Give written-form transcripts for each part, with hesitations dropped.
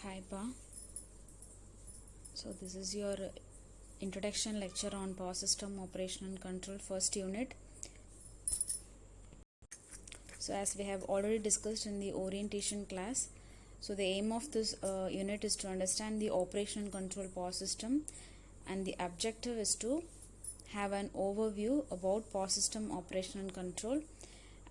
Hi Pa. So this is your introduction lecture on power system operation and control first unit. So as we have already discussed in the orientation class, so the aim of this unit is to understand the operation and control power system, and the objective is to have an overview about power system operation and control.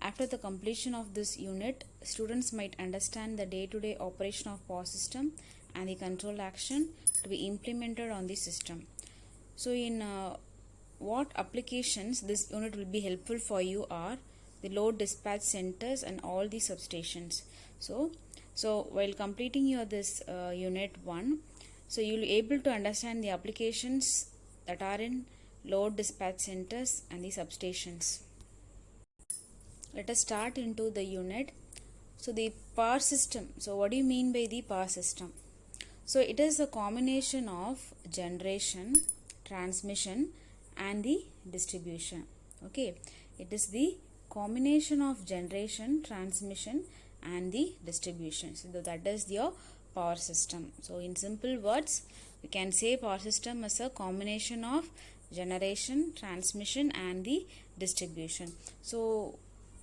After the completion of this unit, students might understand the day-to-day operation of power system and the control action to be implemented on the system. So in what applications this unit will be helpful for you are the load dispatch centers and all the substations. So while completing your this unit 1, so you will be able to understand the applications that are in load dispatch centers and the substations. Let us start into the unit. So the power system. So what do you mean by the power system? So it is a combination of generation, transmission and the distribution. Okay, it is the combination of generation, transmission and the distribution. So that is your power system. So in simple words, we can say power system is a combination of generation, transmission and the distribution.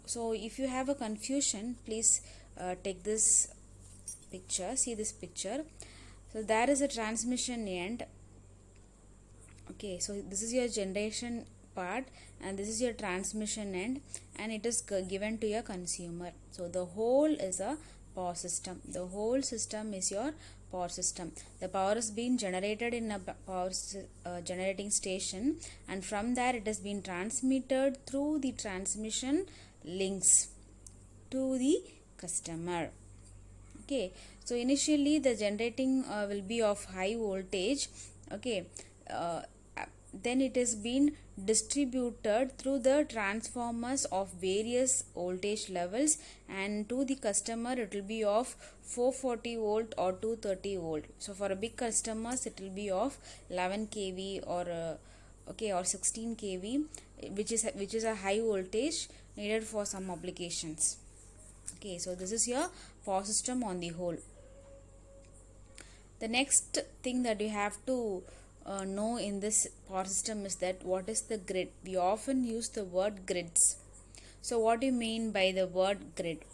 So if you have a confusion, please take this picture, see this picture. So there is a transmission end. Okay, so this is your generation part and this is your transmission end, and it is given to your consumer. So the whole is a power system. The whole system is your power system. The power is being generated in a power generating station, and from there it has been transmitted through the transmission links to the customer. Okay, so initially the generating will be of high voltage. Okay, then it has been distributed through the transformers of various voltage levels, and to the customer it will be of 440 volt or 230 volt. So for a big customers it will be of 11 kV or 16 kV, which is a high voltage needed for some applications. Okay, so this is your power system on the whole. The next thing that you have to know in this power system is that what is the grid. We often use the word grids. So what do you mean by the word grid?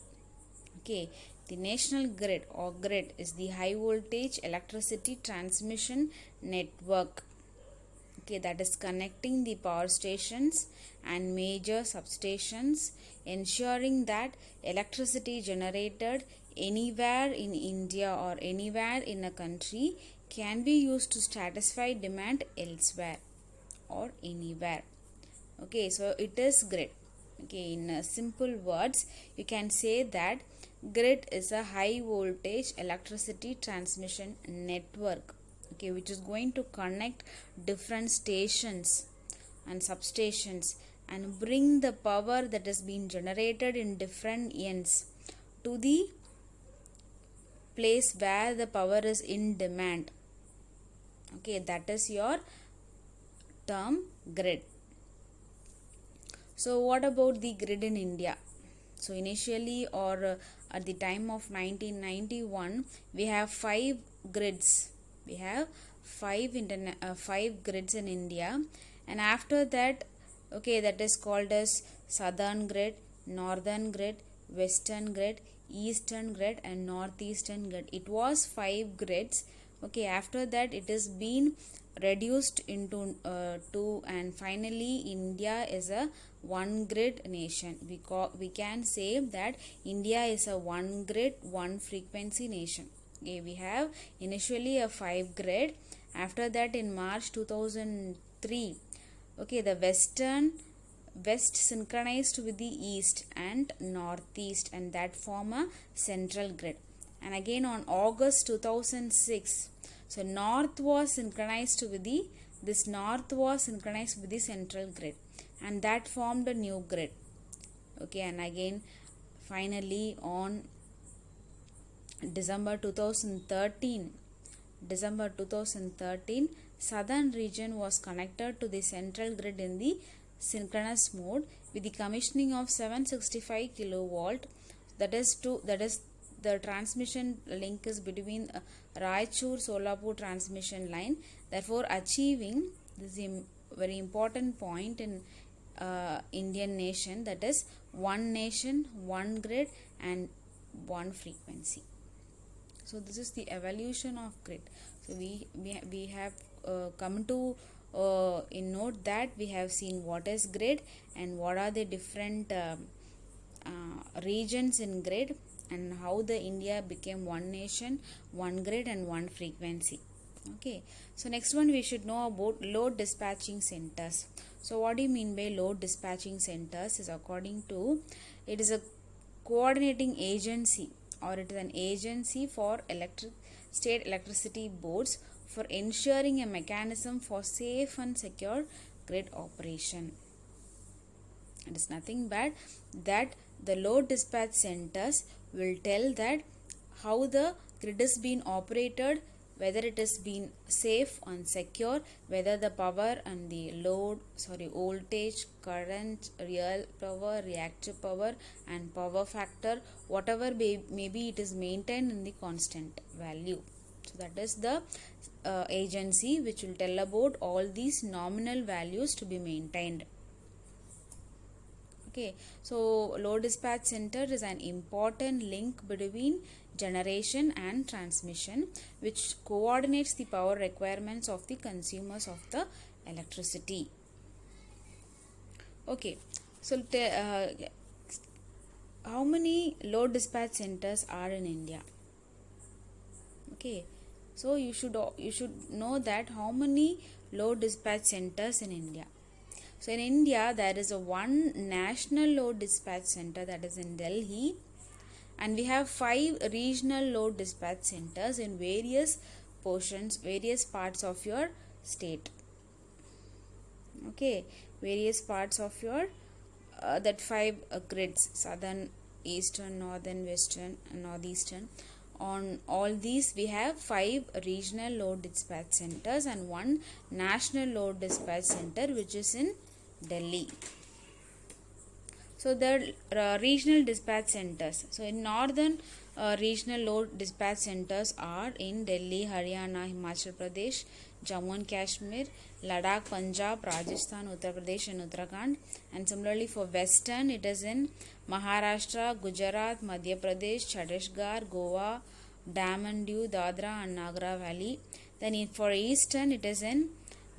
Okay, the national grid or grid is the high voltage electricity transmission network. Okay, that is connecting the power stations and major substations, ensuring that electricity generated anywhere in India or anywhere in a country can be used to satisfy demand elsewhere or anywhere. Okay, so it is grid. Okay, in simple words, you can say that grid is a high voltage electricity transmission network. Okay, which is going to connect different stations and substations and bring the power that is being generated in different ends to the place where the power is in demand. Okay, that is your term grid. So what about the grid in India? So initially or at the time of 1991, we have 5 grids. We have 5 grids in India, and after that, okay, that is called as southern grid, northern grid, western grid, eastern grid and northeastern grid. It was 5 grids. Okay, after that it has been reduced into 2, and finally India is a one grid nation. We can say that India is a one grid, one frequency nation. Okay, we have initially a 5 grid. After that, in March 2003, okay, the west synchronized with the east and northeast, and that form a central grid. And again on August 2006, so north was synchronized with the central grid, and that formed a new grid. Okay, and again finally on December 2013, southern region was connected to the central grid in the synchronous mode with the commissioning of 765 kilovolt. That is the transmission link is between Raichur Solapur transmission line. Therefore, achieving this very important point in Indian nation, that is one nation, one grid and one frequency. So this is the evolution of grid. So we have come to in note that we have seen what is grid and what are the different regions in grid, and how the India became one nation, one grid and one frequency. Okay, so next one we should know about load dispatching centers. So what do you mean by load dispatching centers? Is according to, it is a coordinating agency, or it is an agency for state electricity boards for ensuring a mechanism for safe and secure grid operation. It is nothing but that the load dispatch centers will tell that how the grid is being operated, whether it is being safe and secure, whether the power and the voltage, current, real power, reactive power and power factor, whatever maybe it is maintained in the constant value. So that is the agency which will tell about all these nominal values to be maintained. Okay, so load dispatch center is an important link between generation and transmission, which coordinates the power requirements of the consumers of the electricity. Okay, so how many load dispatch centers are in India? Okay, so you should know that how many load dispatch centers in India. So in India there is a one national load dispatch center, that is in Delhi, and we have 5 regional load dispatch centers in various portions, various parts of your state. Okay, various parts of your that 5 grids: southern, eastern, northern, western and northeastern. On all these we have 5 regional load dispatch centers and one national load dispatch center, which is in Delhi. So the regional dispatch centers. So in northern regional load dispatch centers are in Delhi, Haryana, Himachal Pradesh, Jammu and Kashmir, Ladakh, Punjab, Rajasthan, Uttar Pradesh and Uttarakhand. And similarly for western, it is in Maharashtra, Gujarat, Madhya Pradesh, Chhattisgarh, Goa, Daman Diu, Dadra and Nagar Valley. Then for eastern, it is in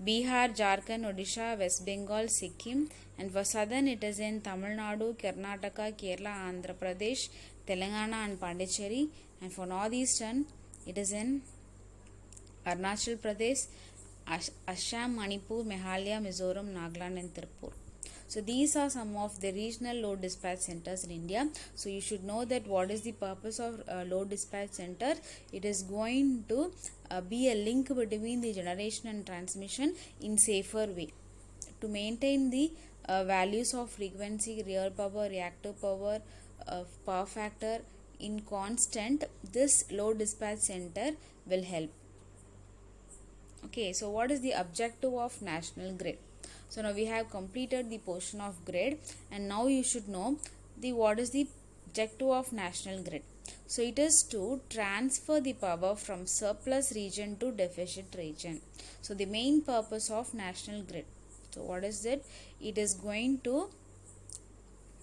Bihar, Jharkhand, Odisha, West Bengal, Sikkim. And for southern, it is in Tamil Nadu, Karnataka, Kerala, Andhra Pradesh, Telangana and Pondicherry. And for northeastern, it is in Arunachal Pradesh, Assam, Manipur, Meghalaya, Mizoram, Nagaland and Tripura. So these are some of the regional load dispatch centers in India. So you should know that what is the purpose of load dispatch center. It is going to be a link between the generation and transmission in safer way to maintain the values of frequency, real power, reactive power, power factor in constant. This load dispatch center will help. Okay, so what is the objective of national grid? So now we have completed the portion of grid, and now you should know what is the objective of national grid. So it is to transfer the power from surplus region to deficit region. So the main purpose of national grid. So what is it? It is going to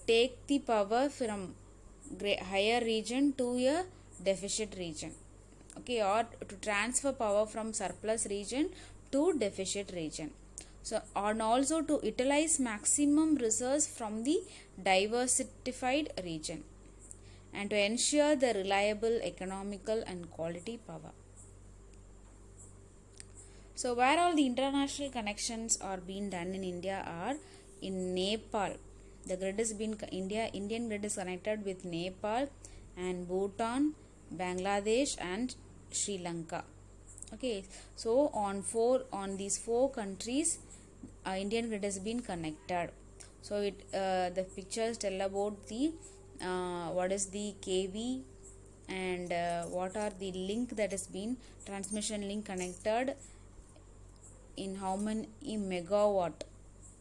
take the power from higher region to a deficit region. Okay, or to transfer power from surplus region to deficit region. So, and also to utilize maximum resource from the diversified region, and to ensure the reliable, economical and quality power. So where all the international connections are being done in India are in Nepal. The grid is been Indian grid is connected with Nepal and Bhutan, Bangladesh and Sri Lanka. Okay, so on these 4 countries, Indian grid has been connected. So the pictures tell about the what is the kV and what are the link that has been transmission link connected, in how many megawatt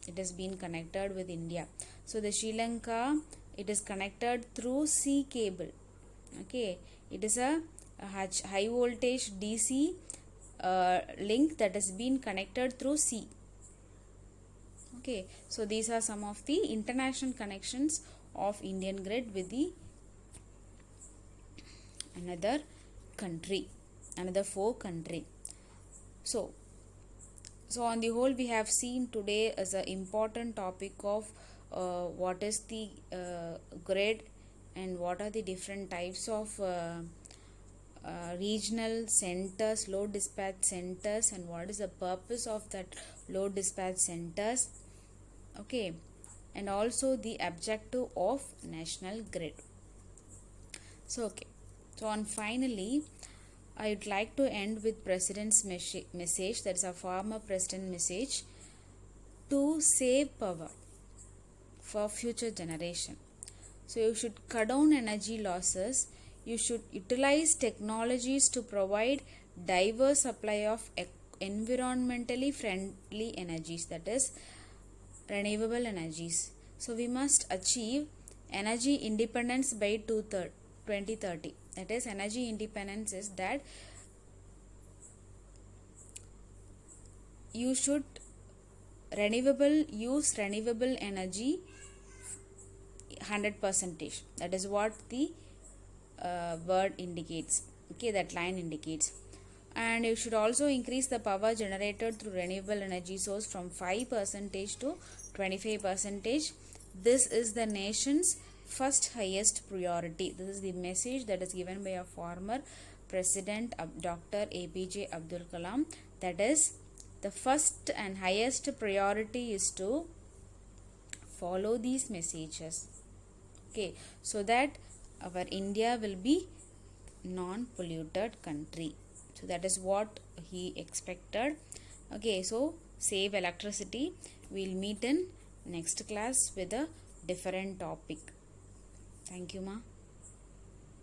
it has been connected with India. So the Sri Lanka, it is connected through sea cable. Okay, it is a high voltage DC link that has been connected through sea. Okay, so these are some of the international connections of Indian grid with the another country, another four country. So on the whole, we have seen today as an important topic of what is the grid and what are the different types of regional centers, load dispatch centers, and what is the purpose of that load dispatch centers. Okay, and also the objective of national grid. So on finally, I would like to end with President's message, that is a former President message, to save power for future generation. So you should cut down energy losses. You should utilize technologies to provide diverse supply of environmentally friendly energies, that is renewable energies. So we must achieve energy independence by 2030. That is, energy independence is that you should use renewable energy 100%. That is what the word indicates. Okay, that line indicates. And you should also increase the power generated through renewable energy source from 5% to 25%. This is the nation's first highest priority. This is the message that is given by a former President Dr. APJ Abdul Kalam. That is, the first and highest priority is to follow these messages. Okay, so that our India will be non-polluted country. So that is what he expected. Okay, so save electricity. We'll meet in next class with a different topic. Thank you, ma.